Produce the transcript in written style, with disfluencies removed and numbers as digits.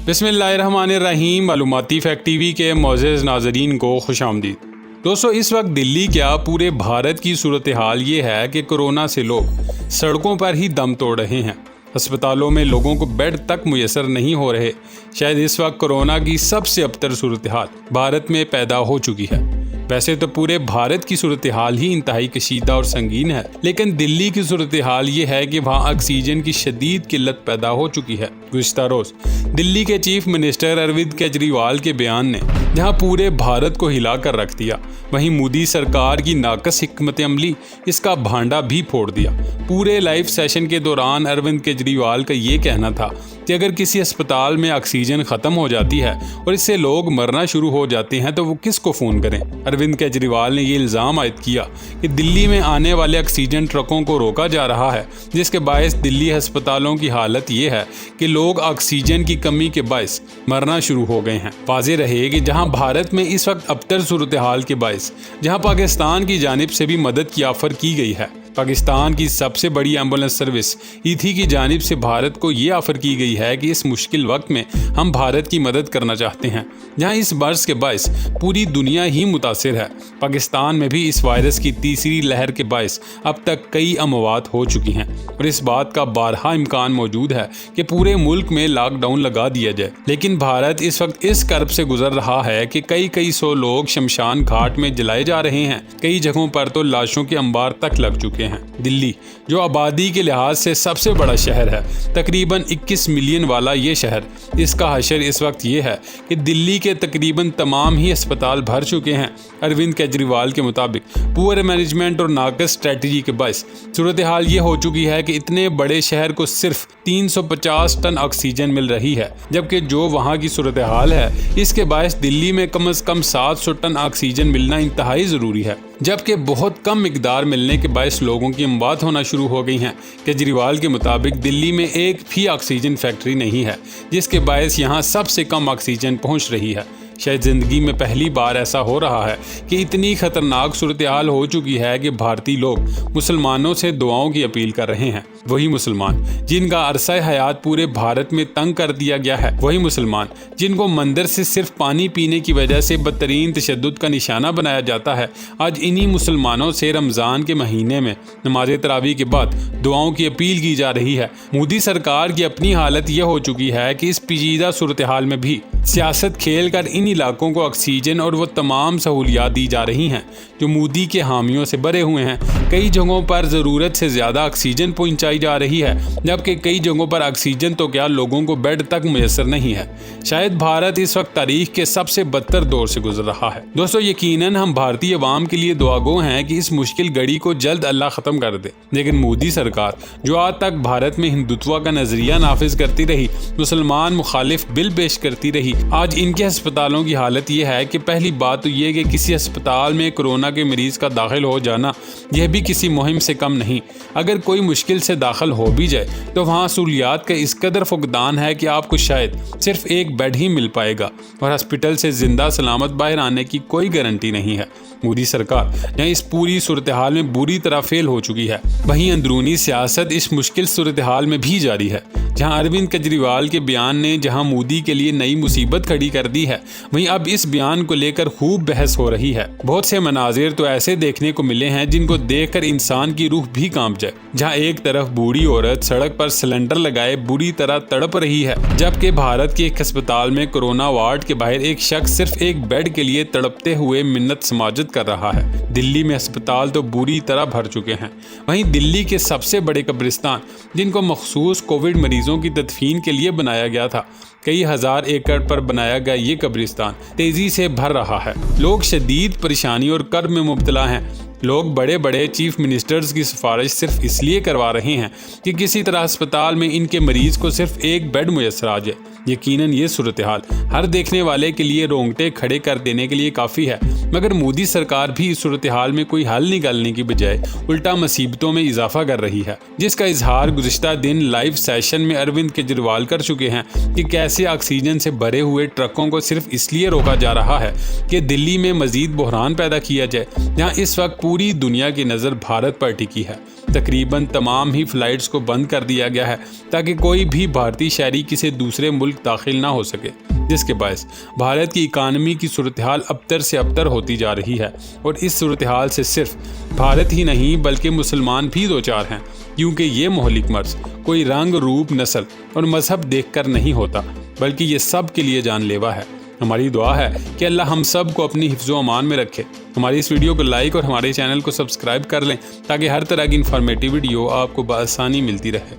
बिस्मिल्लाहिर्रहमानिर्रहीम। मालूमाती fact TV के मोअज़्ज़ज़ नाज़रीन को खुशामदीद। दोस्तों, इस वक्त दिल्ली क्या पूरे भारत की सूरत हाल ये है कि कोरोना से लोग सड़कों पर ही दम तोड़ रहे हैं। अस्पतालों में लोगों को बेड तक मुयसर नहीं हो रहे। शायद इस वक्त कोरोना की सबसे अबतर सूरत हाल भारत में पैदा हो चुकी है। वैसे तो पूरे भारत की सूरत हाल ही इंतहाई कशीदा और संगीन है, लेकिन दिल्ली की सूरत हाल ये है कि वहाँ ऑक्सीजन की शदीद किल्लत पैदा हो चुकी है। गुज़िश्ता रोज़ दिल्ली के चीफ मिनिस्टर अरविंद केजरीवाल के बयान ने जहाँ पूरे भारत को हिला कर रख दिया, वहीं मोदी सरकार की नाकस हिकमत अमली इसका भांडा भी फोड़ दिया। पूरे लाइव सेशन के दौरान अरविंद केजरीवाल का ये कहना था कि अगर किसी अस्पताल में ऑक्सीजन ख़त्म हो जाती है और इससे लोग मरना शुरू हो जाते हैं तो वो किसको फ़ोन करें। अरविंद केजरीवाल ने ये इल्ज़ाम आयद किया कि दिल्ली में आने वाले ऑक्सीजन ट्रकों को रोका जा रहा है, जिसके बायस दिल्ली अस्पतालों की हालत ये है कि लोग ऑक्सीजन की कमी के बायस मरना शुरू हो गए हैं। वाज़ेह रहे कि जहां भारत में इस वक्त अबतर सूरत हाल के बायस जहां पाकिस्तान की जानिब से भी मदद की ऑफ़र की गई है, पाकिस्तान की सबसे बड़ी एम्बुलेंस सर्विस ईथी की जानिब से भारत को ये ऑफ़र की गई है कि इस मुश्किल वक्त में हम भारत की मदद करना चाहते हैं, जहां इस बर्स के बायस पूरी दुनिया ही मुतासिर है। पाकिस्तान में भी इस वायरस की तीसरी लहर के बायस अब तक कई अमवात हो चुकी हैं और इस बात का बारहा इम्कान मौजूद है कि पूरे मुल्क में लॉकडाउन लगा दिया जाए। लेकिन भारत इस वक्त इस कर्ब से गुजर रहा है कि कई सौ लोग शमशान घाट में जलाए जा रहे हैं। कई जगहों पर तो लाशों के अंबार तक लग चुके हैं। दिल्ली, जो आबादी के लिहाज से सबसे बड़ा शहर है, तकरीबन 21 मिलियन वाला ये शहर, इसका हशर इस वक्त ये है कि दिल्ली के तकरीबन तमाम ही अस्पताल भर चुके हैं। अरविंद केजरीवाल के मुताबिक पुअर मैनेजमेंट और नाकस स्ट्रेटजी के बायस सूरत हाल ये हो चुकी है कि इतने बड़े शहर को सिर्फ 350 टन ऑक्सीजन मिल रही है, जबकि जो वहाँ की सूरत हाल है इसके बायस दिल्ली में कम से कम 700 टन ऑक्सीजन मिलना इंतहाई ज़रूरी है, जबकि बहुत कम मिकदार मिलने के बायस लोगों की अमवात होना शुरू हो गई हैं। केजरीवाल के मुताबिक दिल्ली में एक भी ऑक्सीजन फैक्ट्री नहीं है, जिसके बायस यहाँ सबसे कम ऑक्सीजन पहुँच रही है। शायद ज़िंदगी में पहली बार ऐसा हो रहा है कि इतनी ख़तरनाक सूरत हाल हो चुकी है कि भारतीय लोग मुसलमानों से दुआओं की अपील कर रहे हैं। वही मुसलमान जिनका अरसा हयात पूरे भारत में तंग कर दिया गया है, वही मुसलमान जिनको मंदिर से सिर्फ पानी पीने की वजह से बदतरीन तशद्दुद का निशाना बनाया जाता है, आज इन्हीं मुसलमानों से रमज़ान के महीने में नमाज तरावी के बाद दुआओं की अपील की जा रही है। मोदी सरकार की अपनी हालत यह हो चुकी है कि इस पेचीदा सूरत हाल में भी सियासत खेल कर इन इलाकों को ऑक्सीजन और वो तमाम सहूलियात दी जा रही हैं जो मोदी के हामियों से भरे हुए हैं। कई जगहों पर ज़रूरत से ज़्यादा ऑक्सीजन पहुंचाई जा रही है, जबकि कई जगहों पर ऑक्सीजन तो क्या लोगों को बेड तक मुयसर नहीं है। शायद भारत इस वक्त तारीख के सबसे बदतर दौर से गुजर रहा है। दोस्तों, यकीनन हम भारतीय अवाम के लिए दुआगो हैं कि इस मुश्किल घड़ी को जल्द अल्लाह ख़त्म कर दे, लेकिन मोदी सरकार जो आज तक भारत में हिंदुत्व का नज़रिया नाफिज करती रही, मुसलमान मुखालिफ बिल पेश करती रही, आज इनके अस्पतालों की हालत यह है कि पहली बात तो ये कि किसी अस्पताल में कोरोना के मरीज़ का दाखिल हो जाना यह भी किसी मुहिम से कम नहीं। अगर कोई मुश्किल से दाखिल हो भी जाए तो वहाँ सहूलियात का इस कदर फुकदान है कि आपको शायद सिर्फ एक बेड ही मिल पाएगा और हॉस्पिटल से जिंदा सलामत बाहर आने की कोई गारंटी नहीं है। मोदी सरकार जहाँ इस पूरी सूरत हाल में बुरी तरह फेल हो चुकी है, वहीं अंदरूनी सियासत इस मुश्किल सूरत हाल में भी जारी है। जहां अरविंद केजरीवाल के बयान ने जहां मोदी के लिए नई मुसीबत खड़ी कर दी है, वहीं अब इस बयान को लेकर खूब बहस हो रही है। बहुत से मनाजिर तो ऐसे देखने को मिले हैं जिनको देखकर इंसान की रूह भी कांप जाए। जहां एक तरफ बूढ़ी औरत सड़क पर सिलेंडर लगाए बुरी तरह तड़प रही है, जबकि भारत के एक अस्पताल में कोरोना वार्ड के बाहर एक शख्स सिर्फ एक बेड के लिए तड़पते हुए मिन्नत समाजत कर रहा है। दिल्ली में अस्पताल तो बुरी तरह भर चुके हैं। वहीं दिल्ली के सबसे बड़े कब्रिस्तान, जिनको मखसूस कोविड मरीजों की तदफीन के लिए बनाया गया था, कई हजार एकड़ पर बनाया गया ये कब्रिस्तान तेजी से भर रहा है। लोग शदीद परेशानी और कर्ब में मुब्तला हैं। लोग बड़े बड़े चीफ मिनिस्टर्स की सिफारिश सिर्फ इसलिए करवा रहे हैं कि किसी तरह अस्पताल में इनके मरीज को सिर्फ एक बेड मुयसर आ जाए। यकीनन ये सूरत हाल हर देखने वाले के लिए रोंगटे खड़े कर देने के लिए काफ़ी है। मगर मोदी सरकार भी इस सूरत हाल में कोई हल निकालने की बजाय उल्टा मुसीबतों में इजाफा कर रही है, जिसका इजहार गुज़िश्ता दिन लाइव सेशन में अरविंद केजरीवाल कर चुके हैं कि कैसे ऑक्सीजन से भरे हुए ट्रकों को सिर्फ इसलिए रोका जा रहा है कि दिल्ली में मजीद बहरान पैदा किया जाए, जहाँ इस वक्त पूरी दुनिया की नज़र भारत पर टिकी है। तकरीबन तमाम ही फ्लाइट्स को बंद कर दिया गया है ताकि कोई भी भारतीय शहरी किसी दूसरे मुल्क दाखिल ना हो सके, जिसके बायस भारत की इकानमी की सूरत हाल अबतर से अबतर होती जा रही है। और इस सूरत हाल से सिर्फ भारत ही नहीं बल्कि मुसलमान भी दो चार हैं, क्योंकि ये मोहलिक मर्ज कोई रंग, रूप, नस्ल और मजहब देखकर नहीं होता, बल्कि ये सब के लिए जानलेवा है। हमारी दुआ है कि अल्लाह हम सब को अपनी हिफ्ज़ो अमान में रखे। हमारी इस वीडियो को लाइक और हमारे चैनल को सब्सक्राइब कर लें ताकि हर तरह की इन्फॉर्मेटिव वीडियो आपको बआसानी मिलती रहे।